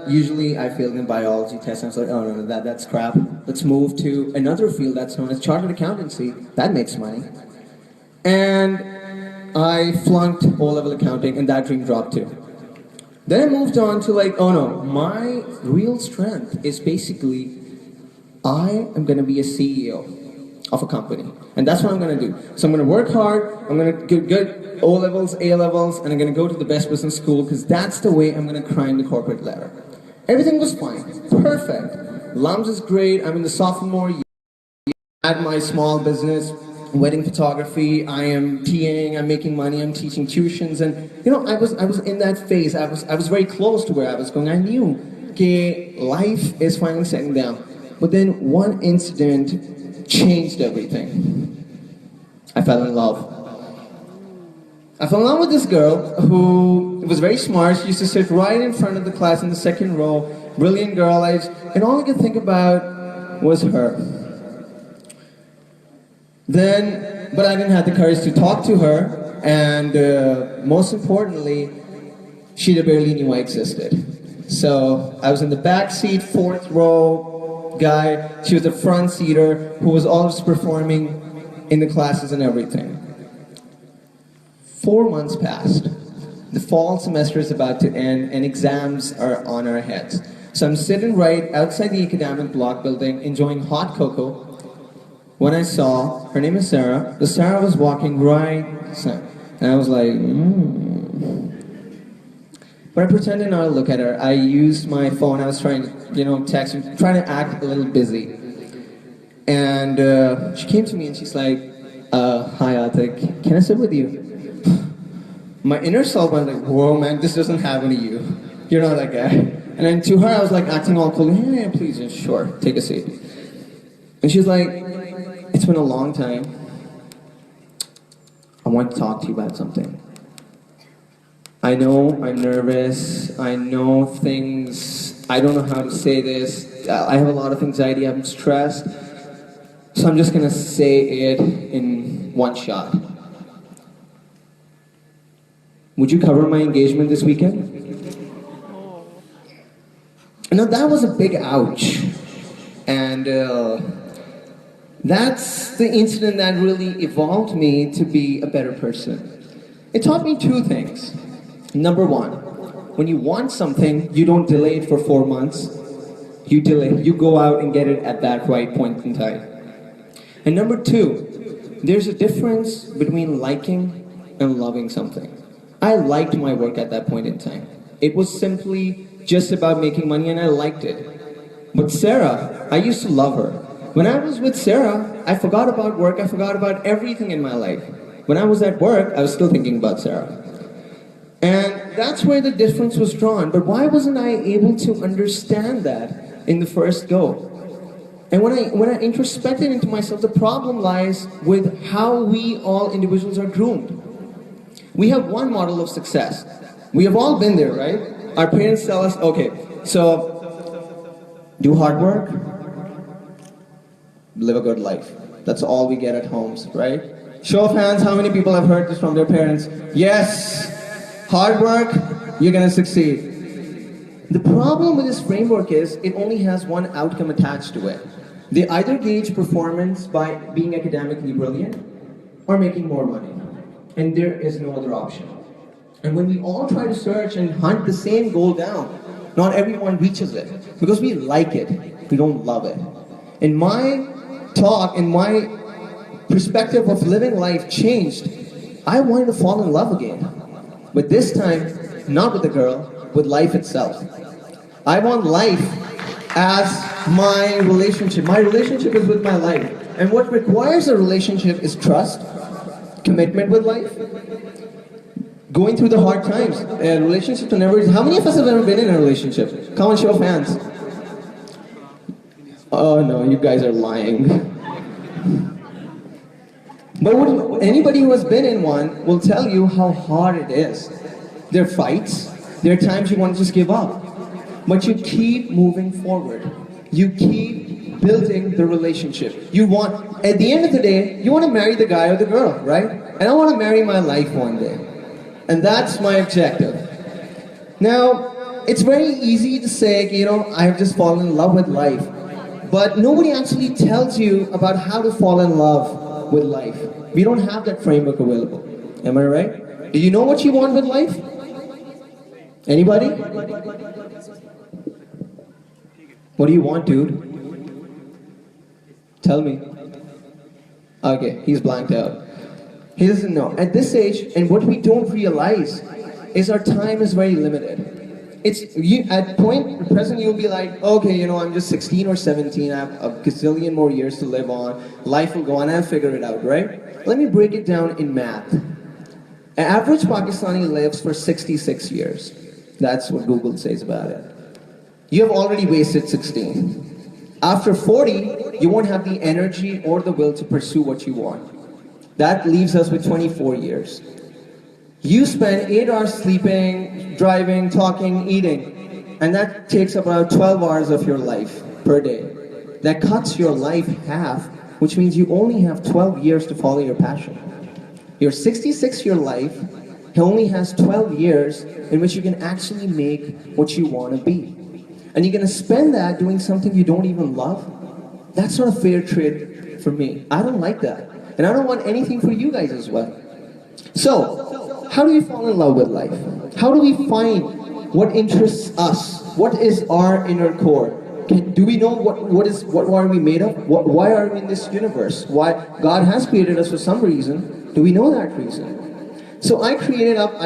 Usually I failed in biology test and I was like, oh no, that's crap. Let's move to another field that's known as chartered accountancy. That makes money. And I flunked O-level accounting and that dream dropped too. Then I moved on to like, oh no, my real strength is basically I am going to be a CEO of a company. And that's what I'm going to do. So I'm going to work hard, I'm going to get good O-levels, A-levels, and I'm going to go to the best business school because that's the way I'm going to climb the corporate ladder. Everything was fine. Perfect. LUMS is great. I'm in the sophomore year. I had my small business, wedding photography. I am TAing, I'm making money, I'm teaching tuitions. And you know, I was in that phase. I was very close to where I was going. I knew that life is finally settling down. But then one incident changed everything. I fell in love. I fell in love with this girl who was very smart. She used to sit right in front of the class in the second row. Brilliant girl. And all I could think about was her. But I didn't have the courage to talk to her. And most importantly, she barely knew I existed. So I was in the back seat, fourth row guy. She was the front seater who was always performing in the classes and everything. 4 months passed. The fall semester is about to end and exams are on our heads. So I'm sitting right outside the academic block building enjoying hot cocoa when I saw, her name is Sarah, the Sarah was walking right, and I was like, But I pretended not to look at her. I used my phone, I was trying to, text, trying to act a little busy. And she came to me and she's like, hi Aatik, can I sit with you? My inner self went like, whoa man, this doesn't happen to you. You're not that guy. And then to her I was like acting all cool, yeah, please, yeah, sure, take a seat. And she's like, it's been a long time. I want to talk to you about something. I know I'm nervous, I know things, I don't know how to say this, I have a lot of anxiety, I'm stressed, so I'm just gonna say it in one shot. Would you cover my engagement this weekend? Now that was a big ouch, and that's the incident that really evolved me to be a better person. It taught me two things. Number one, when you want something, you don't delay it for 4 months. You delay, you go out and get it at that right point in time. And number two, there's a difference between liking and loving something. I liked my work at that point in time. It was simply just about making money and I liked it. But Sarah, I used to love her. When I was with Sarah, I forgot about work, I forgot about everything in my life. When I was at work, I was still thinking about Sarah. And that's where the difference was drawn. But why wasn't I able to understand that in the first go? And when I introspected into myself, the problem lies with how we all individuals are groomed. We have one model of success. We have all been there, right? Our parents tell us, okay, so do hard work, live a good life. That's all we get at homes, right? Show of hands, how many people have heard this from their parents? Yes, hard work, you're gonna succeed. The problem with this framework is it only has one outcome attached to it. They either gauge performance by being academically brilliant or making more money. And there is no other option. And when we all try to search and hunt the same goal down, not everyone reaches it because we like it, we don't love it. And my talk and my perspective of living life changed. I wanted to fall in love again. But this time, not with the girl, with life itself. I want life as my relationship. My relationship is with my life. And what requires a relationship is trust, commitment with life, going through the hard times. A relationship to never... How many of us have ever been in a relationship? Come on, show of hands. Oh no, you guys are lying. But anybody who has been in one will tell you how hard it is. There are fights, there are times you want to just give up. But you keep moving forward. You keep building the relationship. You want, at the end of the day, you want to marry the guy or the girl, right? And I want to marry my life one day. And that's my objective. Now, it's very easy to say, you know, I've just fallen in love with life. But nobody actually tells you about how to fall in love with life. We don't have that framework available. Am I right? Do you know what you want with life? Anybody? What do you want, dude? Tell me. Okay, he's blanked out. He doesn't know. At this age, and what we don't realize is our time is very limited. It's you at present you'll be like, okay, you know, I'm just 16 or 17, I have a gazillion more years to live on, life will go on, I'll figure it out, right? Let me break it down in math. An average Pakistani lives for 66 years. That's what Google says about it. You have already wasted 16. After 40, you won't have the energy or the will to pursue what you want. That leaves us with 24 years. You spend 8 hours sleeping, driving, talking, eating, and that takes about 12 hours of your life per day. That cuts your life half, which means you only have 12 years to follow your passion. Your 66-year life only has 12 years in which you can actually make what you want to be. And you're going to spend that doing something you don't even love? That's not a fair trade for me. I don't like that. And I don't want anything for you guys as well. So, how do we fall in love with life? How do we find what interests us? What is our inner core? Do we know what are we made of? Why are we in this universe? Why God has created us for some reason? Do we know that reason? So I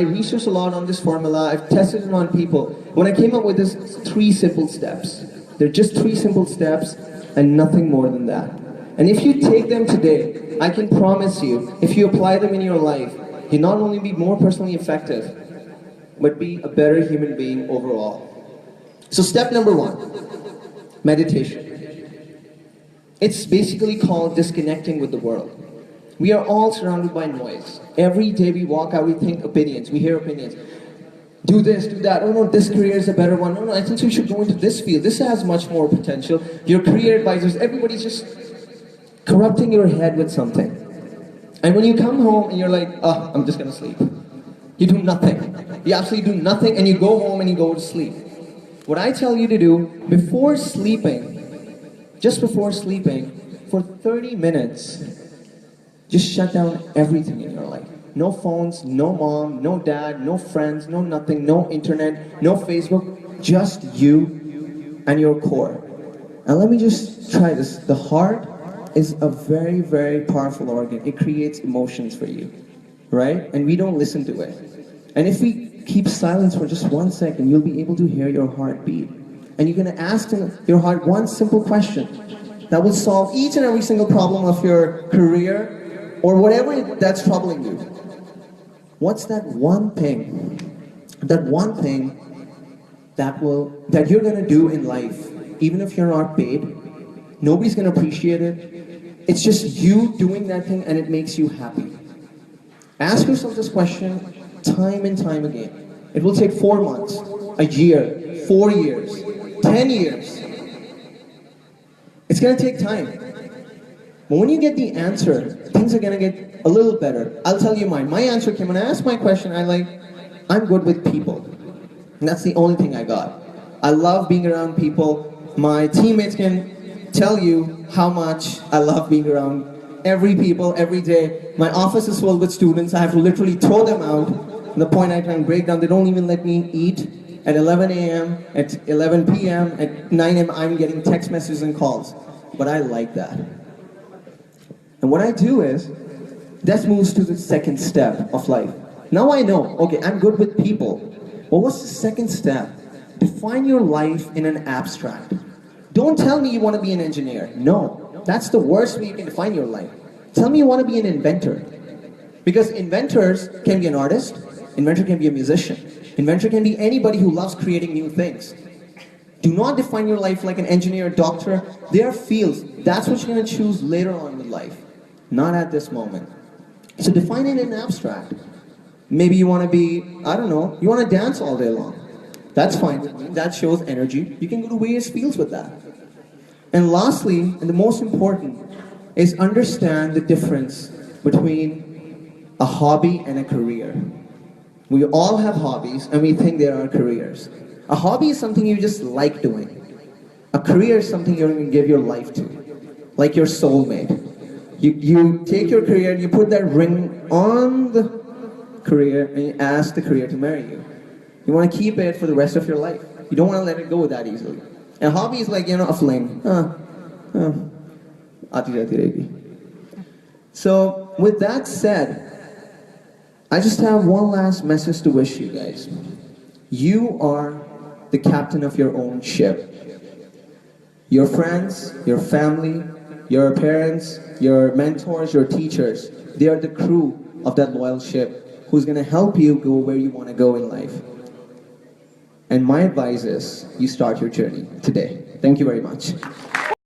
researched a lot on this formula. I've tested it on people. When I came up with this 3 simple steps, they're just 3 simple steps and nothing more than that. And if you take them today, I can promise you, if you apply them in your life, you'll not only be more personally effective, but be a better human being overall. So step number 1, meditation. It's basically called disconnecting with the world. We are all surrounded by noise. Every day we walk out, we think opinions, we hear opinions. Do this, do that. Oh no, this career is a better one. No, I think you should go into this field. This has much more potential. Your career advisors, everybody's just corrupting your head with something. And when you come home and you're like, oh, I'm just gonna sleep. You do nothing. You absolutely do nothing, and you go home and you go to sleep. What I tell you to do before sleeping, just before sleeping, for 30 minutes, just shut down everything in your life. No phones, no mom, no dad, no friends, no nothing, no internet, no Facebook, just you and your core. And let me just try this. The heart is a very, very powerful organ. It creates emotions for you, right? And we don't listen to it. And if we keep silence for just 1 second, you'll be able to hear your heart beat. And you're gonna ask your heart one simple question that will solve each and every single problem of your career or whatever that's troubling you. What's that one thing that you're gonna do in life, even if you're not paid? Nobody's gonna appreciate it. It's just you doing that thing and it makes you happy. Ask yourself this question time and time again. It will take 4 months, a year, 4 years, 10 years. It's gonna take time. But when you get the answer, things are gonna get a little better. I'll tell you mine. My answer came when I asked my question, I'm good with people. And that's the only thing I got. I love being around people. My teammates can tell you how much I love being around every people, every day. My office is filled with students. I have to literally throw them out. At the point I try and break down, they don't even let me eat. At 11 a.m., at 11 p.m., at 9 a.m., I'm getting text messages and calls. But I like that. And what I do is, that moves to the second step of life. Now I know, okay, I'm good with people. Well, what's the second step? Define your life in an abstract. Don't tell me you want to be an engineer. No, that's the worst way you can define your life. Tell me you want to be an inventor. Because inventors can be an artist, inventor can be a musician, inventor can be anybody who loves creating new things. Do not define your life like an engineer, doctor. They are fields. That's what you're going to choose later on with life, not at this moment. So define it in abstract. Maybe you want to be, I don't know, you want to dance all day long. That's fine. That shows energy. You can go to various fields with that. And lastly, and the most important, is understand the difference between a hobby and a career. We all have hobbies and we think they are our careers. A hobby is something you just like doing. A career is something you're going to give your life to, like your soulmate. You take your career and you put that ring on the career and you ask the career to marry you. You want to keep it for the rest of your life. You don't want to let it go that easily. A hobby is like, a flame. Aati jati rahegi. So, with that said, I just have one last message to wish you guys. You are the captain of your own ship. Your friends, your family, your parents, your mentors, your teachers, they are the crew of that loyal ship who's going to help you go where you want to go in life. And my advice is, you start your journey today. Thank you very much.